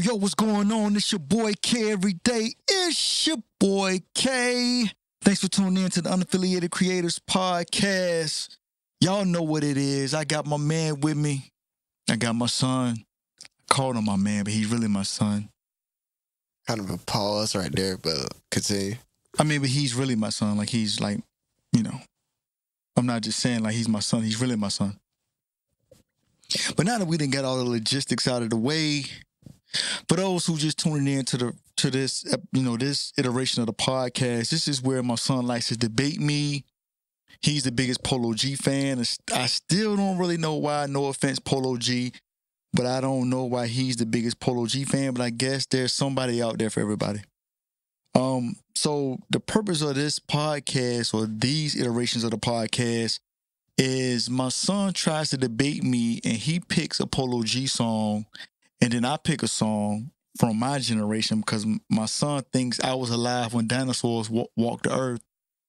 Yo, what's going on? It's your boy kaeveryday. It's your boy K. Thanks for tuning in to the Unaffiliated Creators Podcast. Y'all know what it is. I got my man with me. I got my son. I called him my man, but he's really my son. Kind of a pause right there, but continue. I mean, but he's really my son. Like, he's like, you know, I'm not just saying like he's my son. He's really my son. But now that we done got all the logistics out of the way, for those who just tuning in to this, this iteration of the podcast, this is where my son likes to debate me. He's the biggest Polo G fan. I still don't really know why. No offense, Polo G, but I don't know why he's the biggest Polo G fan. But I guess there's somebody out there for everybody. So the purpose of this podcast, or these iterations of the podcast, is my son tries to debate me, and he picks a Polo G song. And then I pick a song from my generation because my son thinks I was alive when dinosaurs walked the earth.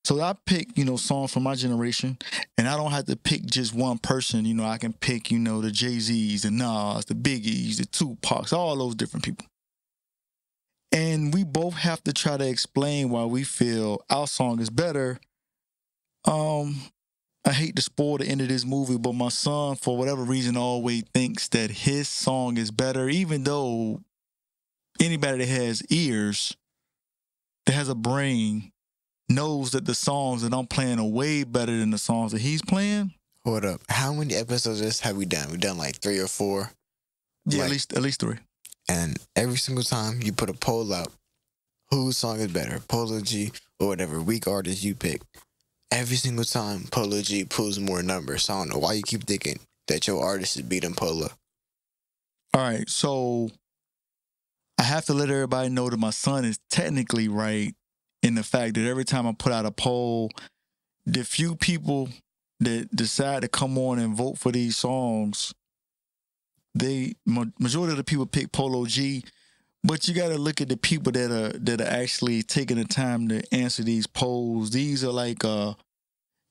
So I pick, songs from my generation, and I don't have to pick just one person. I can pick, the Jay-Z's, the Nas, the Biggies, the Tupacs, all those different people. And we both have to try to explain why we feel our song is better. I hate to spoil the end of this movie, but my son, for whatever reason, always thinks that his song is better, even though anybody that has ears, that has a brain, knows that the songs that I'm playing are way better than the songs that he's playing. Hold up. How many episodes of this have we done? We've done like 3 or 4. Yeah, at least 3. And every single time you put a poll out, whose song is better, Polo G or whatever weak artist you pick. Every single time, Polo G pulls more numbers. So I don't know why you keep thinking that your artist is beating Polo. All right, so I have to let everybody know that my son is technically right in the fact that every time I put out a poll, the few people that decide to come on and vote for these songs, majority of the people pick Polo G. But you got to look at the people that are actually taking the time to answer these polls. These are like,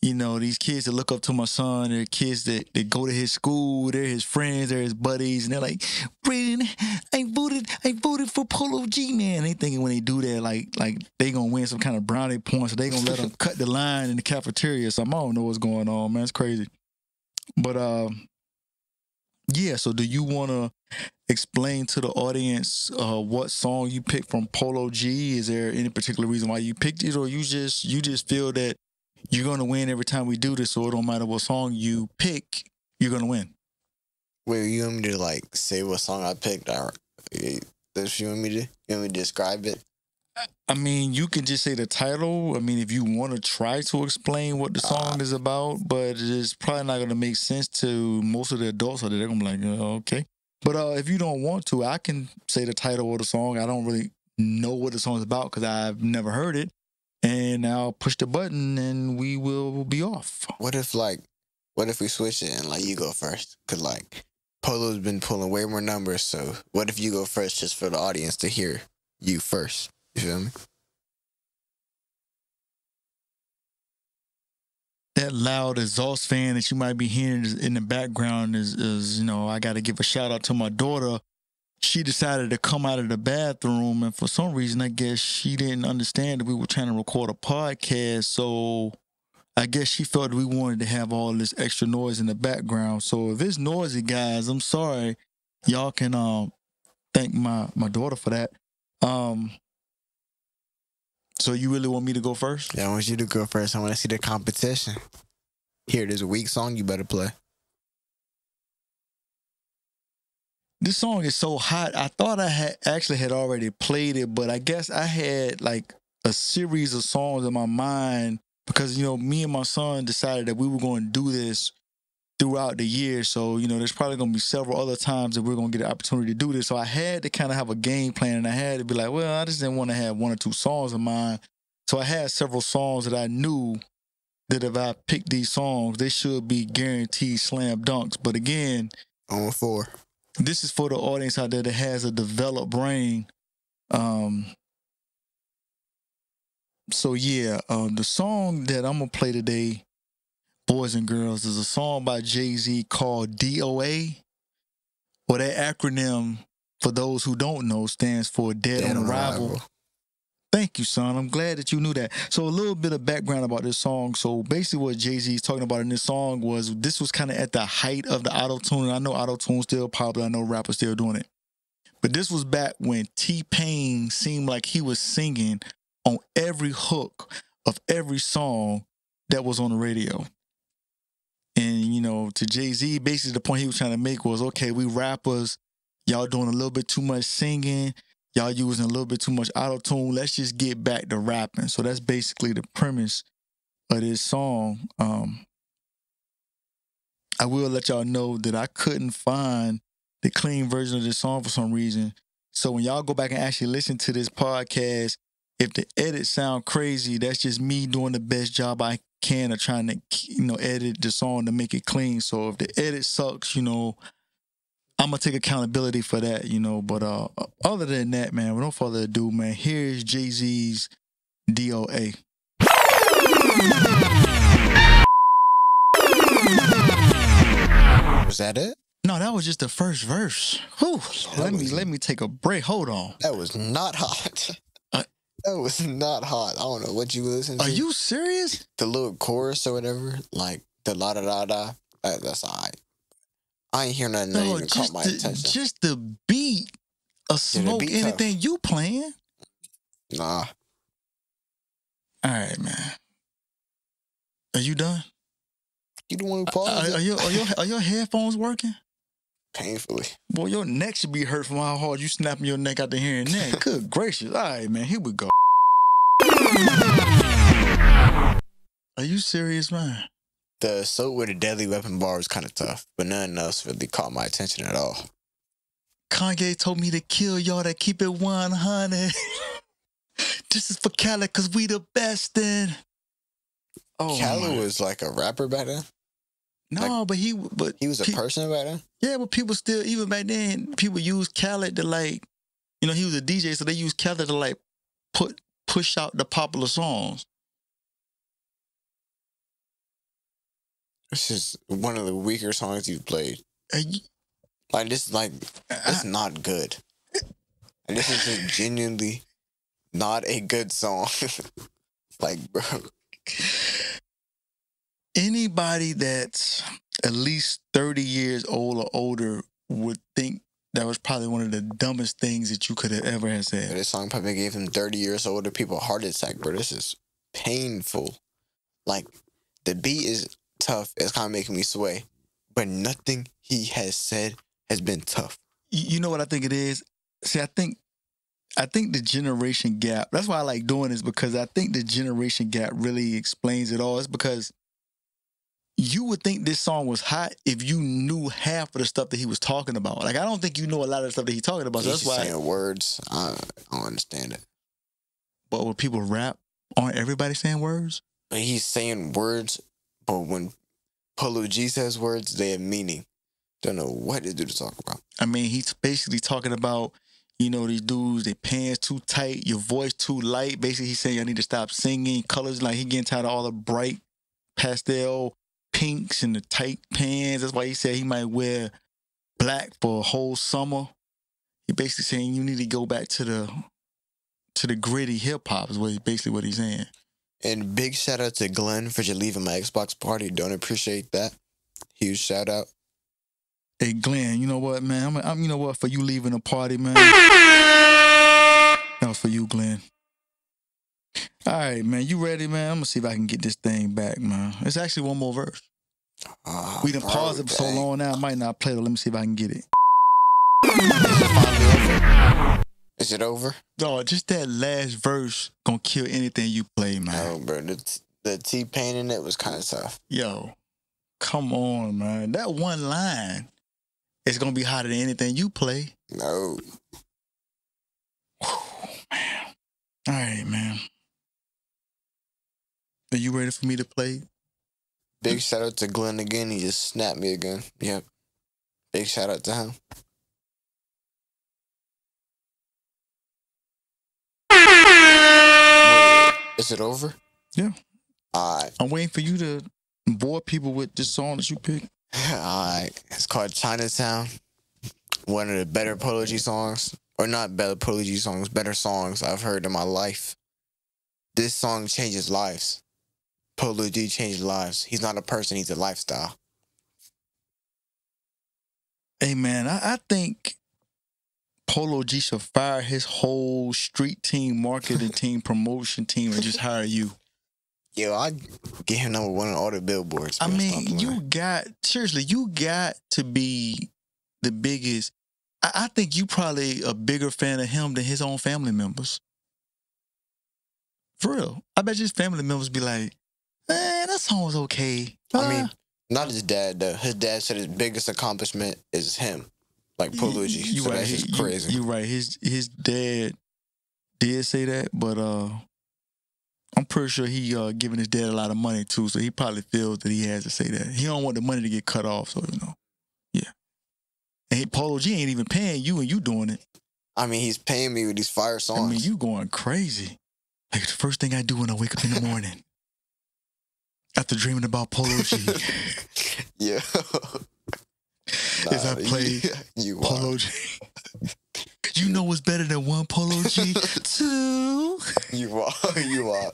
these kids that look up to my son. They're kids that go to his school. They're his friends. They're his buddies. And they're like, Brandon, I voted for Polo G, man. They thinking when they do that, like they going to win some kind of brownie points. So they going to let them cut the line in the cafeteria or something. I don't know what's going on, man. It's crazy. But, yeah, so do you want to explain to the audience what song you picked from Polo G? Is there any particular reason why you picked it, or you just feel that you're going to win every time we do this, so it don't matter what song you pick, you're going to win? Wait, you want me to say what song I picked? Or that's you want me to? You want me to describe it? I mean, you can just say the title. I mean, if you want to try to explain what the song is about, but it's probably not going to make sense to most of the adults out there. They're going to be like, okay. But if you don't want to, I can say the title of the song. I don't really know what the song is about because I've never heard it. And I'll push the button and we will be off. What if we switch it and you go first? Because Polo's been pulling way more numbers. So what if you go first just for the audience to hear you first? You feel me? That loud exhaust fan that you might be hearing in the background is I got to give a shout out to my daughter. She decided to come out of the bathroom, and for some reason, I guess she didn't understand that we were trying to record a podcast. So I guess she felt that we wanted to have all this extra noise in the background. So if it's noisy, guys, I'm sorry. Y'all can thank my daughter for that. So you really want me to go first? Yeah, I want you to go first. I want to see the competition. Here, there's a weak song you better play. This song is so hot. I thought I had already played it, but I guess I had a series of songs in my mind because, me and my son decided that we were going to do this throughout the year. So, there's probably going to be several other times that we're going to get an opportunity to do this. So I had to kind of have a game plan, and I had to be like, well, I just didn't want to have 1 or 2 songs in mind. So I had several songs that I knew that if I picked these songs, they should be guaranteed slam dunks. But again, on 4. This is for the audience out there that has a developed brain. So yeah, the song that I'm gonna play today boys and girls, there's a song by Jay-Z called DOA. Well, that acronym, for those who don't know, stands for Dead on Arrival. Thank you, son. I'm glad that you knew that. So a little bit of background about this song. So basically what Jay-Z is talking about in this song was this was kind of at the height of the auto-tune. I know auto-tune's still popular. I know rappers still doing it. But this was back when T-Pain seemed like he was singing on every hook of every song that was on the radio. And, you know, to Jay-Z, basically the point he was trying to make was, okay, we rappers, y'all doing a little bit too much singing. Y'all using a little bit too much auto-tune. Let's just get back to rapping. So that's basically the premise of this song. I will let y'all know that I couldn't find the clean version of this song for some reason. So when y'all go back and actually listen to this podcast, if the edits sound crazy, that's just me doing the best job I can of trying to, you know, edit the song to make it clean. So if the edit sucks, you know, I'm going to take accountability for that, you know. But other than that, man, with no further ado, man, here's Jay-Z's DOA. Was that it? No, that was just the first verse. Whew, let me take a break. Hold on. That was not hot. That was not hot. I don't know what you listened to. Are you serious? The little chorus or whatever, like the la da da da. That's all right. I ain't hear nothing that even caught my attention. Just the beat of Smoke, beat anything tough. you playing? Nah. All right, man. Are you done? You the one who paused Are your headphones working? Painfully. Boy, your neck should be hurt from how hard you snapping your neck out the here and there. Good gracious. All right, man. Here we go. Are you serious, man? The Assault with a Deadly Weapon bar was kind of tough, but nothing else really caught my attention at all. Kanye told me to kill y'all that keep it 100. This is for Khaled because we the best then. Oh, Khaled was like a rapper back then? No, like, but he was a person back then? Yeah, but people still, even back then, people used Khaled to like, you know, he was a DJ, so they used Khaled to like push out the popular songs. This is one of the weaker songs you've played. Like, this is like, it's not good. And this is just genuinely not a good song. Like, bro. Anybody that's at least 30 years old or older would think that was probably one of the dumbest things that you could have ever have said. This song probably gave him 30 years older people a heart attack, bro. This is painful. Like, the beat is tough. It's kind of making me sway. But nothing he has said has been tough. You know what I think it is? See, I think the generation gap, that's why I like doing this, because I think the generation gap really explains it all. It's because you would think this song was hot if you knew half of the stuff that he was talking about. Like, I don't think you know a lot of the stuff that he's talking about. So He's that's why saying words. I don't understand it. But when people rap, aren't everybody saying words? He's saying words, but when Polo G says words, they have meaning. Don't know what to do to talk about. I mean, he's basically talking about, you know, these dudes, their pants too tight, your voice too light. Basically, he's saying I need to stop singing. Colors, like, he getting tired of all the bright pastel pinks and the tight pants. That's why he said he might wear black for a whole summer. He basically saying you need to go back to the gritty hip hop is basically what he's saying. And big shout out to Glenn for just leaving my Xbox party. Don't appreciate that. Huge shout out. Hey Glenn, you know what, man? I'm you know what, for you leaving the party, man. That was for you, Glenn. All right, man. You ready, man? I'm gonna see if I can get this thing back, man. It's actually one more verse. We done paused it for so long now, I might not play it. Let me see if I can get it. Is it over? Oh, just that last verse gonna kill anything you play, man. No, bro. The T-Pain in it was kind of tough. Yo, come on, man. That one line is gonna be hotter than anything you play. No. Whew, man. All right, man. Are you ready for me to play? Big shout out to Glenn again. He just snapped me again. Yep. Big shout out to him. Wait, is it over? Yeah. All right. I'm waiting for you to bore people with this song that you picked? Alright. It's called Chinatown. One of the better Polo G songs. Or not better Polo G songs, better songs I've heard in my life. This song changes lives. Polo G changed lives. He's not a person, he's a lifestyle. Hey man, I think Polo G should fire his whole street team, marketing team, promotion team, and just hire you. Yo, I'd get him number one on all the billboards. I man. mean, Stop you playing. got to be the biggest. I think you probably a bigger fan of him than his own family members. For real. I bet his family members be like, that song was okay. I mean, not his dad though. His dad said his biggest accomplishment is him. Like Polo G. You So right. that's just crazy. You right. His dad did say that, but I'm pretty sure he giving his dad a lot of money too, so he probably feels that he has to say that. He don't want the money to get cut off, so yeah. And Polo G ain't even paying you, and you doing it. I mean, he's paying me with these fire songs. I mean, you going crazy. Like the first thing I do when I wake up in the morning, after dreaming about Polo G, Yeah. is I play you Polo G. You know what's better than one Polo G? Two. You are. You are.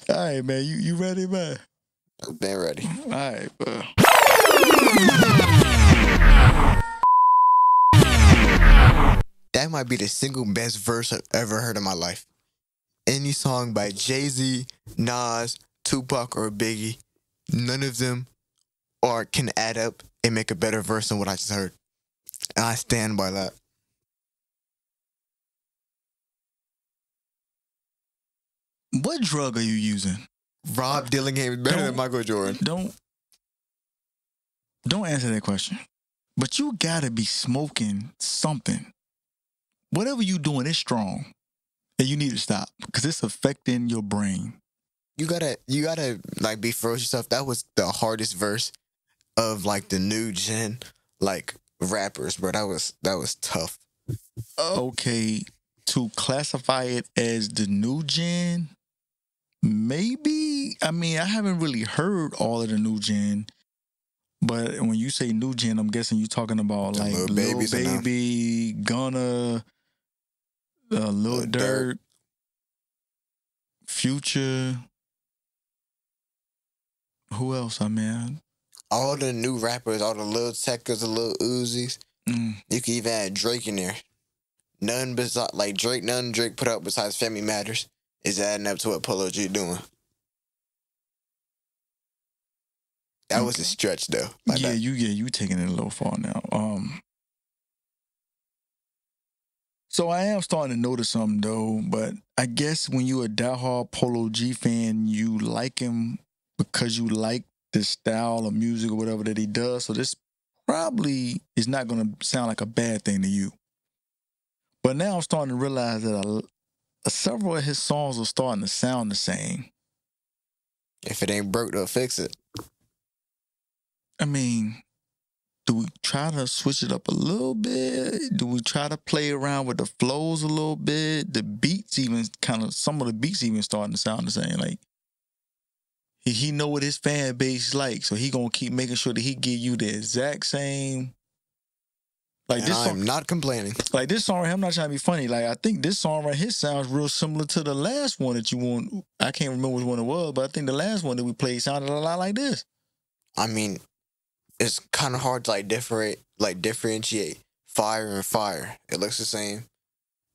All right, man. You ready, man? I've been ready. All right, bro. That might be the single best verse I've ever heard in my life. Any song by Jay-Z, Nas, Tupac, or Biggie, none of them can add up and make a better verse than what I just heard. And I stand by that. What drug are you using? Rob Dillingham is better than Michael Jordan. Don't answer that question. But you gotta be smoking something. Whatever you doing is strong. And you need to stop. Because it's affecting your brain. You gotta like be for yourself. That was the hardest verse of like the new gen like rappers, bro. That was tough. Okay, to classify it as the new gen, maybe. I mean, I haven't really heard all of the new gen, but when you say new gen, I'm guessing you're talking about The like Lil Lil Babies and them. Baby, Gunna, Lil Durk, Future. Who else? I mean, All the new rappers, all the Lil Tekkers, the Lil Uzis. You can even add Drake in there. None besides like Drake, none Drake put out besides Family Matters is adding up to what Polo G doing. That was a stretch though. Like yeah, that. you taking it a little far now. So I am starting to notice something though, but I guess when you're a diehard Polo G fan, you like him because you like the style of music or whatever that he does. So this probably is not going to sound like a bad thing to you. But now I'm starting to realize that several of his songs are starting to sound the same. If it ain't broke, they'll fix it. I mean, do we try to switch it up a little bit? Do we try to play around with the flows a little bit? The beats even some of the beats even starting to sound the same. Like, he know what his fan base like, so he gonna keep making sure that he give you the exact same. Like, and I'm not complaining. Like this song right here, I'm not trying to be funny. Like, I think this song right here sounds real similar to the last one that you want. I can't remember which one it was, but I think the last one that we played sounded a lot like this. I mean, it's kind of hard to differentiate fire and fire. It looks the same,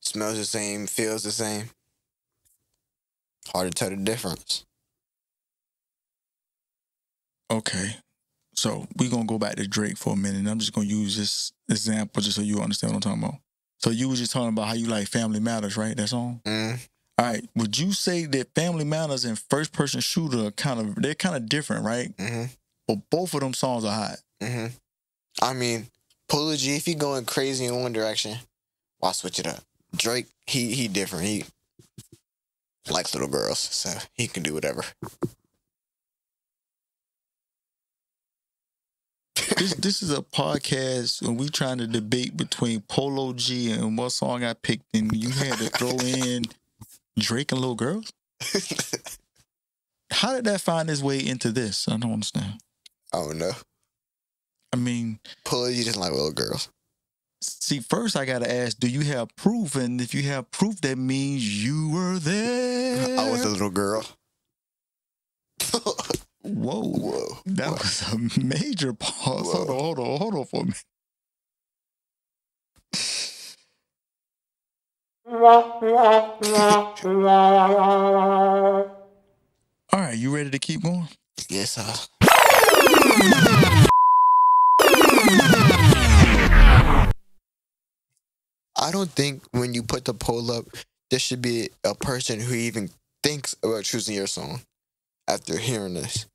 smells the same, feels the same. Hard to tell the difference. Okay. So we're going to go back to Drake for a minute. And I'm just going to use this example just so you understand what I'm talking about. So you was just talking about how you like Family Matters, right? That song? Mm. All right. Would you say that Family Matters and First Person Shooter they're kind of different, right? Mm-hmm. But both of them songs are hot. Mm-hmm. I mean, Polo G, if he going crazy in one direction, why switch it up? Drake, he different. He likes little girls, so he can do whatever. This is a podcast when we trying to debate between Polo G and what song I picked, and you had to throw in Drake and Little Girls. How did that find its way into this? I don't understand. I don't know. I mean, Apology doesn't like little girls. see, first I gotta ask, do you have proof? And if you have proof, that means you were there. I was a little girl. Whoa. That was a major pause. Hold on for a minute. All right, you ready to keep going? Yes, sir. I don't think when you put the poll up, there should be a person who even thinks about choosing your song after hearing this.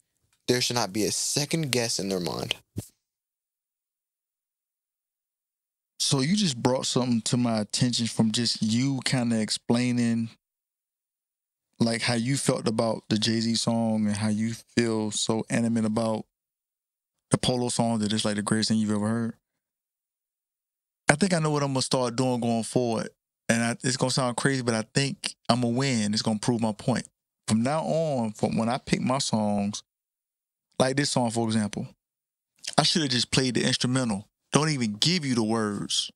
There should not be a second guess in their mind. So you just brought something to my attention from just you kind of explaining like how you felt about the Jay-Z song and how you feel so animate about the Polo song that it's like the greatest thing you've ever heard. I think I know what I'm going to start doing going forward. And it's going to sound crazy, but I think I'm going to win. It's going to prove my point. From now on, from when I pick my songs, like this song, for example, I should have just played the instrumental. Don't even give you the words.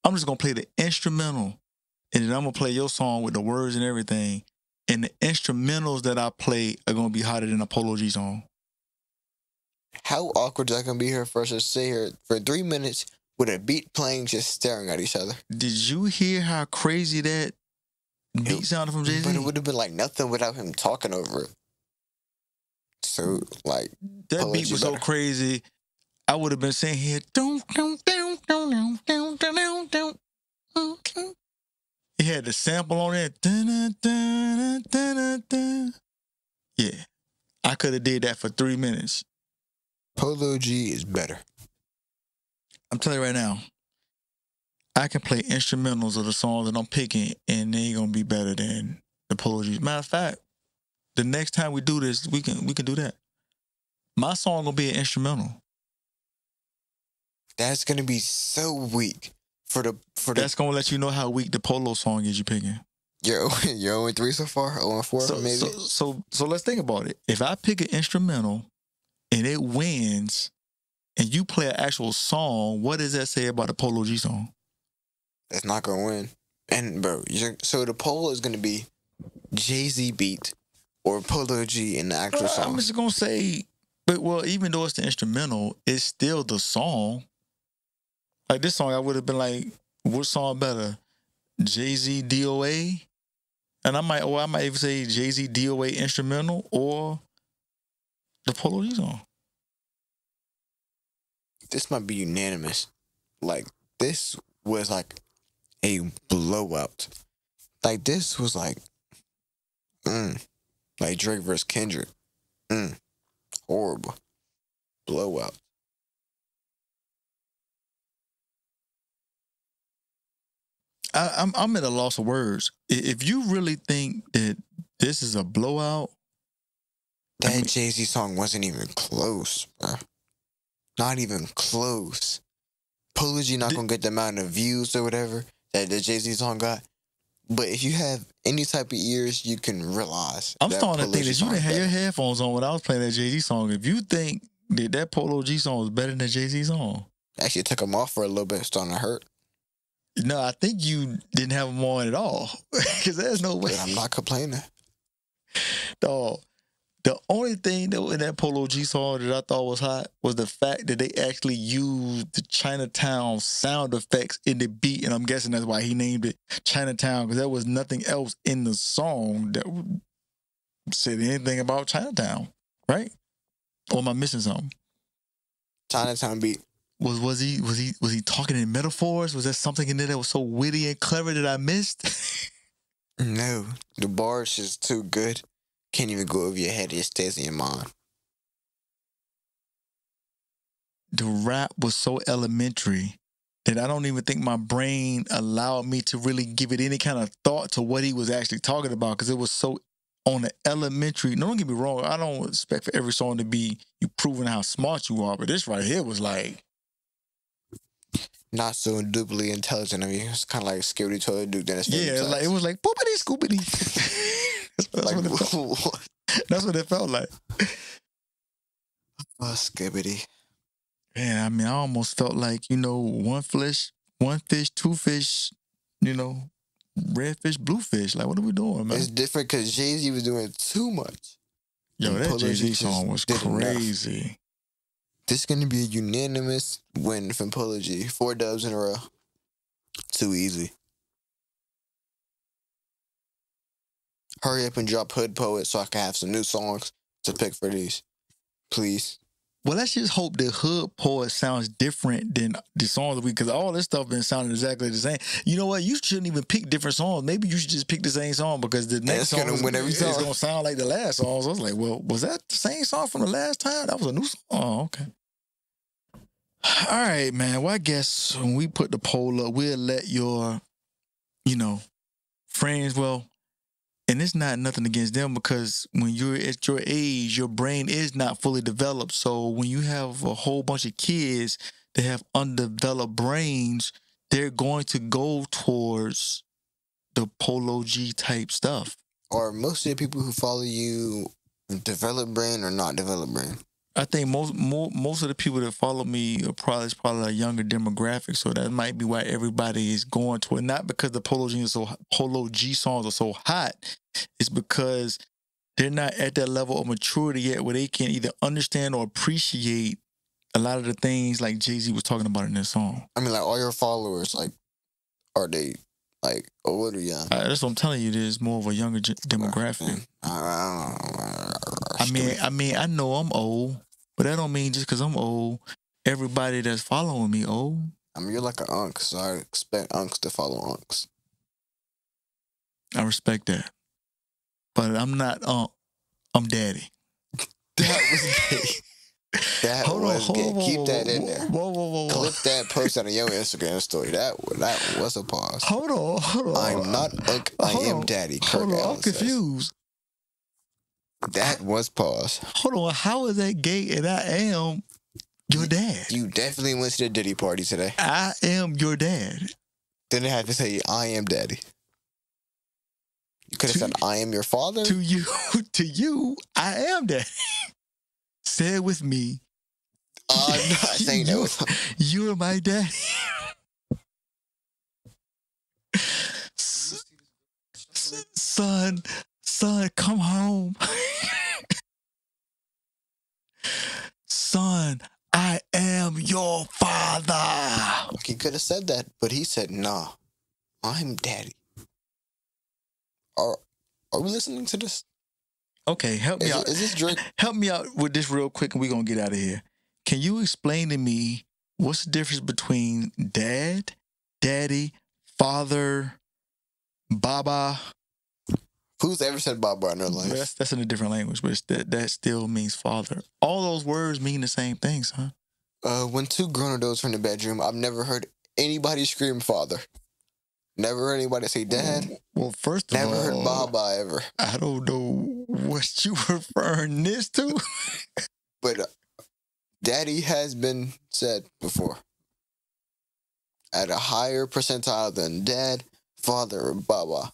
I'm just going to play the instrumental. And then I'm going to play your song with the words and everything. And the instrumentals that I play are going to be hotter than a Polo G song. How awkward is that going to be here for us to sit here for 3 minutes with a beat playing, just staring at each other? Did you hear how crazy that beat sounded from Jay-Z? But it would have been like nothing without him talking over it. So, like, that beat was so crazy. I would have been saying here, It had the sample on it. Yeah, I could have did that for 3 minutes. Polo G is better. I'm telling you right now, I can play instrumentals of the songs that I'm picking, and they ain't gonna be better than the Polo G. Matter of fact, the next time we do this, we can do that. My song gonna be an instrumental. That's gonna be so weak for the. That's gonna let you know how weak the Polo song is you picking. You're 0-3 so far, 0-4 maybe. So let's think about it. If I pick an instrumental and it wins, and you play an actual song, what does that say about the Polo G song? That's not gonna win. And bro, so the poll is gonna be Jay-Z beat or Polo G in the actual song. I'm just gonna say, but well, even though it's the instrumental, it's still the song. Like this song, I would have been like, what song better? Jay-Z DOA? And I might even say Jay-Z DOA instrumental or the Polo G song. This might be unanimous. Like, this was like a blowout. Like, this was like Drake versus Kendrick. Horrible. Blowout. I'm at a loss of words. If you really think that this is a blowout, that Jay-Z song wasn't even close, bro. Not even close. Polo G not gonna get the amount of views or whatever that the Jay-Z song got. But if you have any type of ears, you can realize. I'm starting to think that you didn't have your headphones on when I was playing that Jay-Z song. If you think that Polo G song was better than Jay-Z song, actually took them off for a little bit, starting to hurt. No, I think you didn't have them on at all. Because there's no way. But I'm not complaining. Dog, the only thing that in that Polo G song that I thought was hot was the fact that they actually used the Chinatown sound effects in the beat. And I'm guessing that's why he named it Chinatown, because there was nothing else in the song that said anything about Chinatown, right? Or am I missing something? Chinatown beat. Was he talking in metaphors? Was there something in there that was so witty and clever that I missed? No, the bar is just too good. Can't even go over your head. It stays in your mind. The rap was so elementary that I don't even think my brain allowed me to really give it any kind of thought to what he was actually talking about, because it was so on the elementary. No, don't get me wrong. I don't expect for every song to be you proving how smart you are, but this right here was like not so indubitably intelligent. I mean, it's kind of like Scary Toilet Duke. Then yeah, like it was like boopity scoopity. Like, That's what it felt like. Oh, skibbity. Man, I mean, I almost felt like, one fish, two fish, red fish, blue fish. Like, what are we doing, man? It's different because Jay-Z was doing too much. Yo, and that Polo G Jay-Z just song was did enough. crazy. This is going to be a unanimous win from Polo G. 4 dubs in a row. Too easy. Hurry up and drop Hood Poet so I can have some new songs to pick for these. Please. Well, let's just hope the Hood Poet sounds different than the songs because all this stuff been sounding exactly the same. You know what? You shouldn't even pick different songs. Maybe you should just pick the same song because the next song is going to sound like the last song. So I was like, well, was that the same song from the last time? That was a new song. Oh, okay. All right, man. Well, I guess when we put the poll up, we'll let your, friends, and it's not nothing against them because when you're at your age, your brain is not fully developed. So when you have a whole bunch of kids that have undeveloped brains, they're going to go towards the Polo G type stuff. Or most of the people who follow you develop brain or not develop brain? I think most of the people that follow me are probably a younger demographic, so that might be why everybody is going to it. Not because the Polo G songs are so hot, it's because they're not at that level of maturity yet where they can either understand or appreciate a lot of the things like Jay-Z was talking about in this song. I mean, like all your followers, like, are they like older, young? That's what I'm telling you. There's more of a younger demographic. I know I'm old. But that don't mean just because I'm old, everybody that's following me old. I mean, you're like an unk, so I expect unks to follow unks. I respect that. But I'm not I'm daddy. That was gay. That was gay. Keep that in there. Whoa. Clip that post on your Instagram story. That was a pause. Hold on. I'm not unk, I am daddy. Hold on, I'm confused. That was pause. Hold on, how is that gay and I am your dad? You definitely went to the Diddy party today. I am your dad. Then I had to say, I am daddy. You could have said, I am your father. To you, I am daddy. Say it with me. I'm not saying that. You're my daddy. Son, come home. Son, I am your father. He could have said that, but he said, nah, I'm daddy. Are we listening to this? Okay, help me out. Is this Drake? Help me out with this real quick and we're going to get out of here. Can you explain to me what's the difference between dad, daddy, father, baba? Who's ever said Baba in their life? That's in a different language, but that still means father. All those words mean the same thing, son. When two grown adults are in the bedroom, I've never heard anybody scream father. Never heard anybody say dad. Well, first of all, never heard Baba ever. I don't know what you referring this to. But daddy has been said before. At a higher percentile than dad, father, or Baba.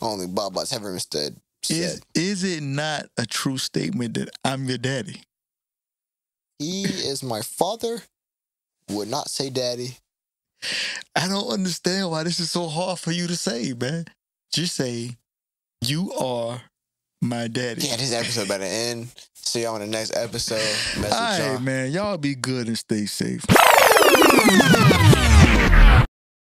Only Baba's ever instead said. Is it not a true statement that I'm your daddy? He is my father. Would not say daddy. I don't understand why this is so hard for you to say, man. Just say, you are my daddy. Yeah, this episode about to end. See y'all on the next episode. All right, man. Y'all be good and stay safe.